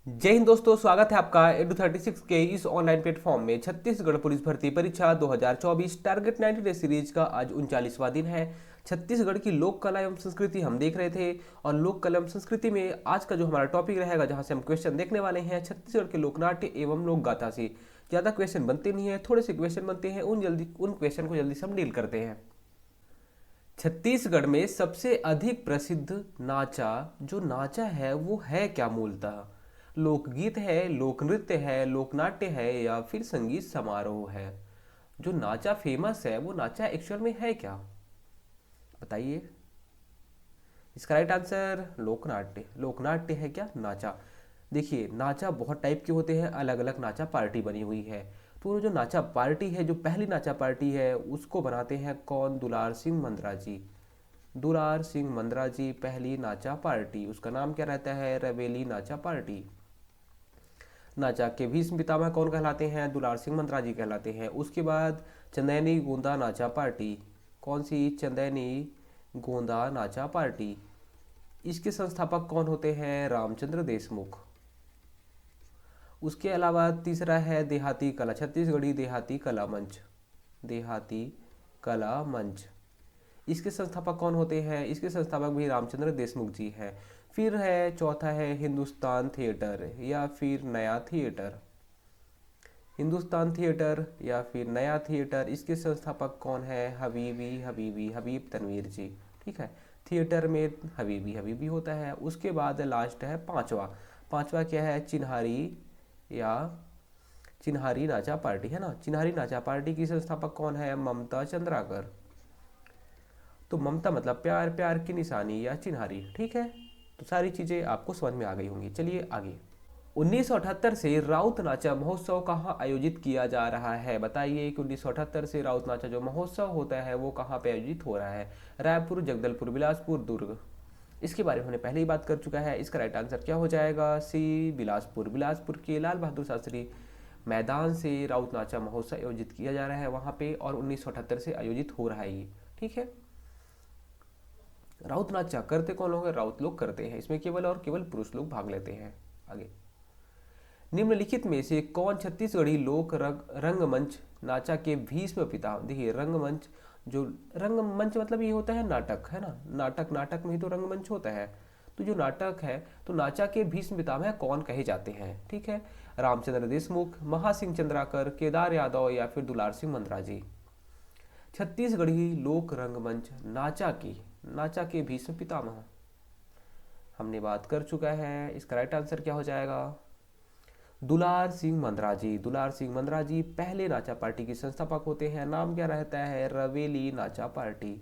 जय हिंद दोस्तों, स्वागत है आपका एडू 36 के इस ऑनलाइन प्लेटफॉर्म में। छत्तीसगढ़ पुलिस भर्ती परीक्षा 2024 टारगेट 90 डे सीरीज का आज 39वां दिन है। छत्तीसगढ़ की लोक कला एवं संस्कृति हम देख रहे थे और लोक कला एवं संस्कृति में आज का जो हमारा टॉपिक रहेगा, जहां से हम क्वेश्चन देखने वाले हैं छत्तीसगढ़ के लोकनाट्य एवं लोक गाथा से। ज़्यादा क्वेश्चन बनते नहीं है, थोड़े से क्वेश्चन बनते हैं, उन क्वेश्चन को जल्दी से हम डील करते हैं। छत्तीसगढ़ में सबसे अधिक प्रसिद्ध नाचा जो नाचा है वो है क्या मूलतः? लोकगीत है, लोक नृत्य है, लोकनाट्य है या फिर संगीत समारोह है? जो नाचा फेमस है वो नाचा एक्चुअल में है क्या? बताइए। इसका राइट आंसर लोकनाट्य। लोकनाट्य है क्या नाचा? देखिए, नाचा बहुत टाइप के होते हैं, अलग अलग नाचा पार्टी बनी हुई है। तो जो नाचा पार्टी है, जो पहली नाचा पार्टी है, उसको बनाते हैं कौन? दुलार सिंह मंद्रा जी। दुलार सिंह मंद्रा जी पहली नाचा पार्टी, उसका नाम क्या रहता है? रवेली नाचा पार्टी। नाचा के भीष्म पितामह कौन कहलाते हैं? दुलार सिंह मंत्रा जी कहलाते हैं। उसके बाद चंदैनी गोंदा नाचा पार्टी। कौन सी? चंदैनी गोंदा नाचा पार्टी। इसके संस्थापक कौन होते हैं? रामचंद्र देशमुख। उसके अलावा तीसरा है देहाती कला, छत्तीसगढ़ी देहाती कला मंच। देहाती कला मंच, इसके संस्थापक कौन होते हैं? इसके संस्थापक भी रामचंद्र देशमुख जी हैं। फिर है चौथा है हिंदुस्तान थिएटर या फिर नया थिएटर। हिंदुस्तान थिएटर या फिर नया थिएटर, इसके संस्थापक कौन है? हबीबी हबीबी हबीब तनवीर जी। ठीक है, थिएटर में हबीबी हबीबी होता है। उसके बाद लास्ट है पांचवा। पांचवा क्या है? चिन्हारी या चिन्हारी नाचा पार्टी, है ना। चिन्हारी नाचा पार्टी की संस्थापक कौन है? ममता चंद्राकर। तो ममता मतलब प्यार, प्यार की निशानी या चिन्हारी। ठीक है, तो सारी चीज़ें आपको समझ में आ गई होंगी। चलिए आगे। 1978 से राउत नाचा महोत्सव कहाँ आयोजित किया जा रहा है? बताइए कि 1978 से राउत नाचा जो महोत्सव होता है वो कहाँ पे आयोजित हो रहा है? रायपुर, जगदलपुर, बिलासपुर, दुर्ग। इसके बारे में हमने पहले ही बात कर चुका है। इसका राइट आंसर क्या हो जाएगा? सी, बिलासपुर। बिलासपुर के लाल बहादुर शास्त्री मैदान से राउत नाचा महोत्सव आयोजित किया जा रहा है वहाँ पे, और 1978 से आयोजित हो रहा है ये। ठीक है। राउत नाचा करते कौन लोग हैं? राउत लोग करते हैं। इसमें केवल और केवल पुरुष लोग भाग लेते हैं। आगे। निम्नलिखित में से कौन छत्तीसगढ़ी लोक रंगमंच नाचा के भीष्म पिता? देखिए, रंगमंच, जो रंगमंच मतलब ये होता है नाटक, है ना। नाटक, नाटक में ही तो रंगमंच होता है। तो जो नाटक है, तो नाचा के भीष्म पितामह कौन कहे जाते हैं? ठीक है, रामचंद्र देशमुख, महासिंह चंद्राकर, केदार यादव या फिर दुलार सिंह मंद्रा जी। छत्तीसगढ़ी लोक रंगमंच नाचा के भीष्म पितामह हमने बात कर चुका है। इसका राइट आंसर क्या हो जाएगा? दुलार सिंह मंद्रा जी। दुलार सिंह मंद्रा जी पहले नाचा पार्टी के संस्थापक होते हैं। नाम क्या रहता है? रवेली नाचा पार्टी।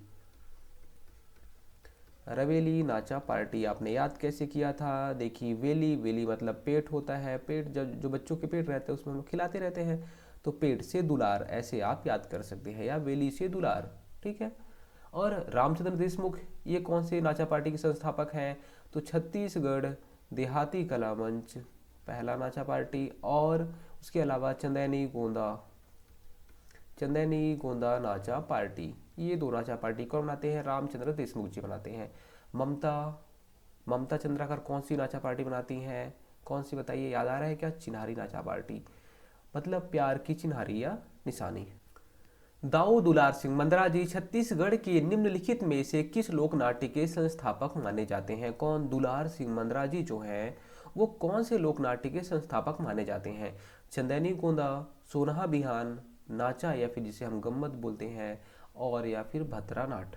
रवेली नाचा पार्टी आपने याद कैसे किया था? देखिए, वेली, वेली मतलब पेट होता है। पेट, जो बच्चों के पेट रहते हैं उसमें हम लोग खिलाते रहते हैं, तो पेट से दुलार, ऐसे आप याद कर सकते हैं, या वेली से दुलार। ठीक है। और रामचंद्र देशमुख ये कौन से नाचा पार्टी के संस्थापक हैं? तो छत्तीसगढ़ देहाती कला मंच पहला नाचा पार्टी, और उसके अलावा चंदैनी गोंदा नाचा पार्टी, ये दो नाचा पार्टी कौन बनाते हैं? रामचंद्र देशमुख जी बनाते हैं। ममता ममता चंद्राकर कौन सी नाचा पार्टी बनाती हैं? कौन सी बताइए, याद आ रहा है क्या? चिन्हारी नाचा पार्टी, मतलब प्यार की चिन्हारी या निशानी। दाऊ दुलार सिंह मंद्रा जी छत्तीसगढ़ के निम्नलिखित में से किस लोक नाट्य के संस्थापक माने जाते हैं? कौन? दुलार सिंह मंद्रा जी जो हैं वो कौन से लोक नाट्य के संस्थापक माने जाते हैं? चंदैनी गोंदा, सोनहा बिहान, नाचा या फिर जिसे हम गम्मत बोलते हैं, और या फिर भद्रा नाट।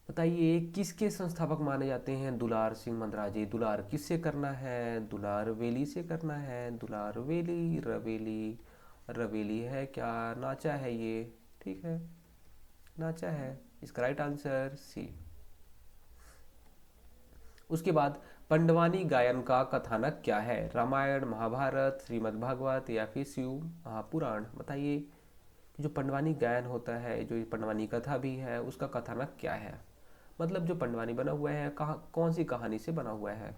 बताइए किसके संस्थापक माने जाते हैं? दुलार सिंह मंद्रा जी। दुलार किससे करना है? दुलार वेली से करना है। दुलार वेली, रवेली, रवेली है क्या? नाचा है ये। ठीक है, नाचा है। इसका राइट आंसर सी। उसके बाद पंडवानी गायन का कथानक क्या है? रामायण, महाभारत, श्रीमद् भागवत या फिर शिव महापुराण। बताइए, जो पंडवानी गायन होता है, जो पंडवानी कथा भी है, उसका कथानक क्या है? मतलब जो पंडवानी बना हुआ है कहाँ, कौन सी कहानी से बना हुआ है?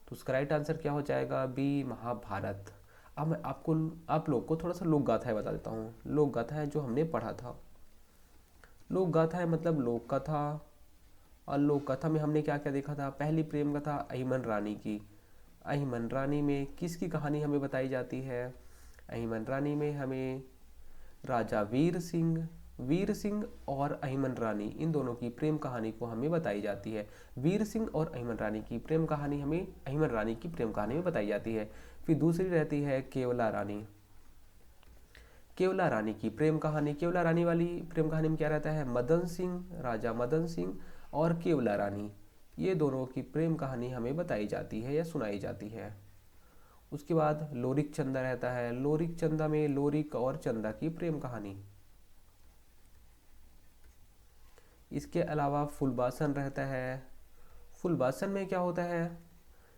तो उसका राइट आंसर क्या हो जाएगा? बी, महाभारत। अब मैं आपको, आप लोग को थोड़ा सा लोक गाथाएं बता देता हूँ। लोक गाथाएं जो हमने पढ़ा था, लोक गाथाएं मतलब लोक कथा, और लोक कथा में हमने क्या क्या देखा था? पहली प्रेम कथा अहिमन रानी की। अहिमन रानी में किसकी कहानी हमें बताई जाती है? अहिमन रानी में हमें राजा वीर सिंह और अहिमन रानी, इन दोनों की प्रेम कहानी को हमें बताई जाती है। वीर सिंह और अहिमन रानी की प्रेम कहानी हमें अहिमन रानी की प्रेम कहानी में बताई जाती है। फिर दूसरी रहती है केवला रानी। केवला रानी की प्रेम कहानी, केवला रानी वाली प्रेम कहानी में क्या रहता है? मदन सिंह, राजा मदन सिंह और केवला रानी, ये दोनों की प्रेम कहानी हमें बताई जाती है या सुनाई जाती है। उसके बाद लोरिक चंदा रहता है। लोरिक चंदा में लोरिक और चंदा की प्रेम कहानी। इसके अलावा फुलबासन रहता है। फुलबासन में क्या होता है?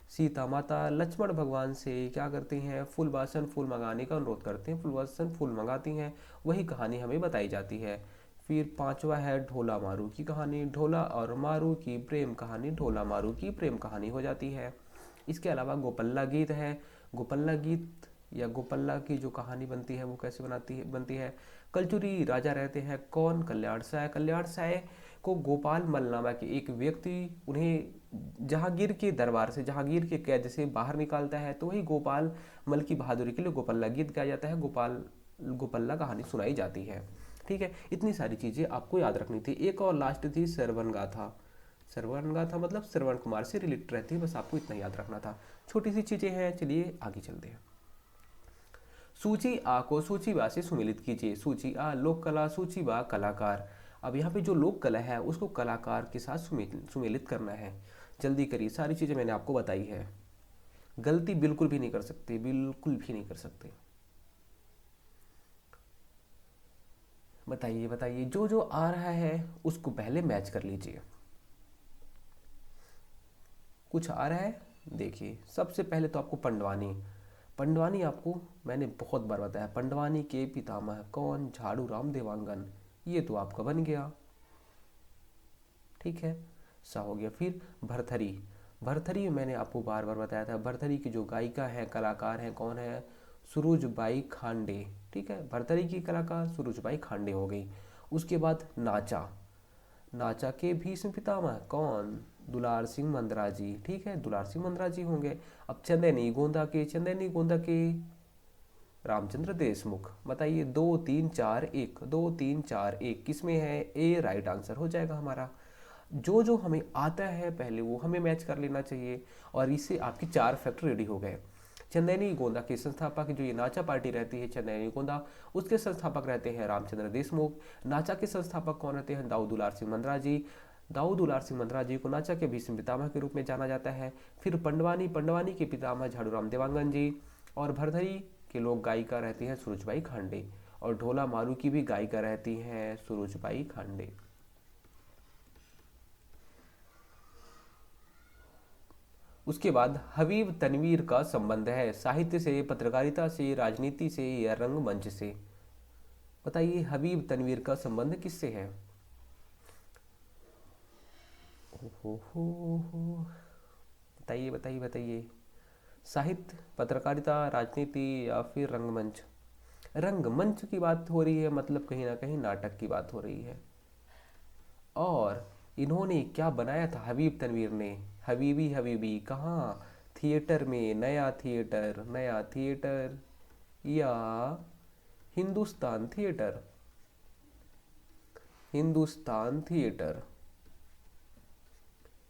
सीता माता लक्ष्मण भगवान से क्या करती हैं? फुलबासन फूल मंगाने का अनुरोध करते हैं, फुलबासन फूल मंगाती हैं, वही कहानी हमें बताई जाती है। फिर पांचवा है ढोला मारू की कहानी। ढोला और मारू की प्रेम कहानी ढोला मारू की प्रेम कहानी हो जाती है। इसके अलावा गोपल्ला गीत है। गोपल्ला गीत या गोपल्ला की जो कहानी बनती है वो कैसे बनती है? कलचुरी राजा रहते हैं कौन? कल्याण साय। कल्याण साय को गोपाल मल नामक एक व्यक्ति उन्हें जहांगीर के दरबार से, जहांगीर के कैद से बाहर निकालता है, तो वही गोपाल मल की बहादुरी के लिए गोपल्ला गीत गाया जाता है, गोपल्ला कहानी सुनाई जाती है। ठीक है, इतनी सारी चीज़ें आपको याद रखनी थी। एक और लास्ट थी श्रवण गाथा। श्रवण गाथा मतलब श्रवण कुमार से रिलेटेड रहती है, बस आपको इतना याद रखना था। छोटी सी चीज़ें हैं, चलिए आगे चलते हैं। सूची आ को सूची बा से सुमिलित कीजिए। सूची आ लोक कला, सूची बा कलाकार। अब यहाँ पे जो लोक कला है उसको कलाकार के साथ सुमेलित करना है। जल्दी करिए, सारी चीज़ें मैंने आपको बताई है, गलती बिल्कुल भी नहीं कर सकते, बिल्कुल भी नहीं कर सकते। बताइए बताइए, जो जो आ रहा है उसको पहले मैच कर लीजिए। कुछ आ रहा है? देखिए, सबसे पहले तो आपको पंडवानी। पंडवानी आपको मैंने बहुत बार बताया, पंडवानी के पितामह कौन? झाड़ू राम देवांगन। ये तो आपका बन गया, ठीक है, सा हो गया। फिर भरथरी। भरथरी मैंने आपको बार बार बताया था, भरथरी की जो गायिका है, कलाकार हैं, कौन है? सुरुजबाई खांडे। ठीक है, भरथरी की कलाकार सुरुजबाई खांडे हो गई। उसके बाद नाचा। नाचा के भीष्म पितामह कौन? दुलार सिंह मंदरा जी। ठीक है, दुलार सिंह मंदरा जी होंगे। अब चंदैनी गोंदा के रामचंद्र देशमुख। बताइए, 2 3 4 1, 2 3 4 1 किसमें है? ए राइट आंसर हो जाएगा हमारा। जो जो हमें आता है पहले वो हमें मैच कर लेना चाहिए, और इससे आपके 4 फैक्टर रेडी हो गए। चंदैनी गोंदा के संस्थापक, जो ये नाचा पार्टी रहती है चंदैनी गोंदा, उसके संस्थापक रहते हैं रामचंद्र देशमुख। नाचा के संस्थापक कौन रहते हैं? दाऊ दुलार सिंह मंदरा जी। दाऊ दुलार सिंह मंदरा जी को नाचा के भीष्म पितामह के रूप में जाना जाता है। फिर पंडवानी के पितामह झाड़ू राम देवांगन जी। और भरथरी के लोग गायिका रहती हैं सुरुजबाई खांडे। और ढोला मारू की भी गायिका रहती हैं सुरुजबाई खांडे। उसके बाद हबीब तनवीर का संबंध है साहित्य से, पत्रकारिता से, राजनीति से या रंगमंच से। बताइए, हबीब तनवीर का संबंध किससे है? हो बताइए बताइए बताइए, साहित्य, पत्रकारिता, राजनीति या फिर रंगमंच? रंगमंच की बात हो रही है, मतलब कहीं ना कहीं नाटक की बात हो रही है। और इन्होंने क्या बनाया था हबीब तनवीर ने? हबीबी हबीबी कहाँ? थिएटर में, नया थिएटर या हिंदुस्तान थिएटर? हिंदुस्तान थिएटर।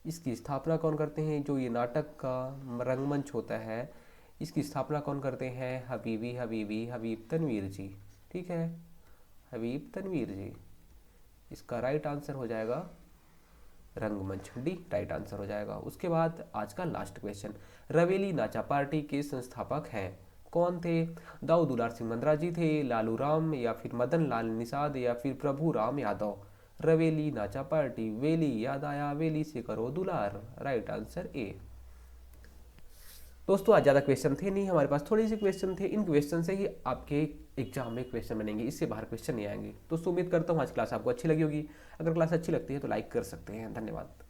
इसकी स्थापना कौन करते हैं? जो ये नाटक का रंगमंच होता है, इसकी स्थापना कौन करते हैं? हबीब तनवीर जी। ठीक है, हबीब तनवीर जी। इसका राइट आंसर हो जाएगा रंगमंच, डी राइट आंसर हो जाएगा। उसके बाद आज का लास्ट क्वेश्चन, रवेली नाचा पार्टी के संस्थापक हैं कौन थे? दाऊ दुलार सिंह मंदरा जी थे, लालू राम या फिर मदन लाल निषाद या फिर प्रभु राम यादव। रवेली नाचा पार्टी, वेली याद आया, वेली से करो दुलार, राइट आंसर ए। दोस्तों, आज ज़्यादा क्वेश्चन थे नहीं हमारे पास, थोड़े से क्वेश्चन थे। इन क्वेश्चन से ही आपके एग्जाम में क्वेश्चन बनेंगे, इससे बाहर क्वेश्चन नहीं आएंगे। दोस्तों, उम्मीद करता हूँ आज क्लास आपको अच्छी लगी होगी। अगर क्लास अच्छी लगती है तो लाइक कर सकते हैं। धन्यवाद।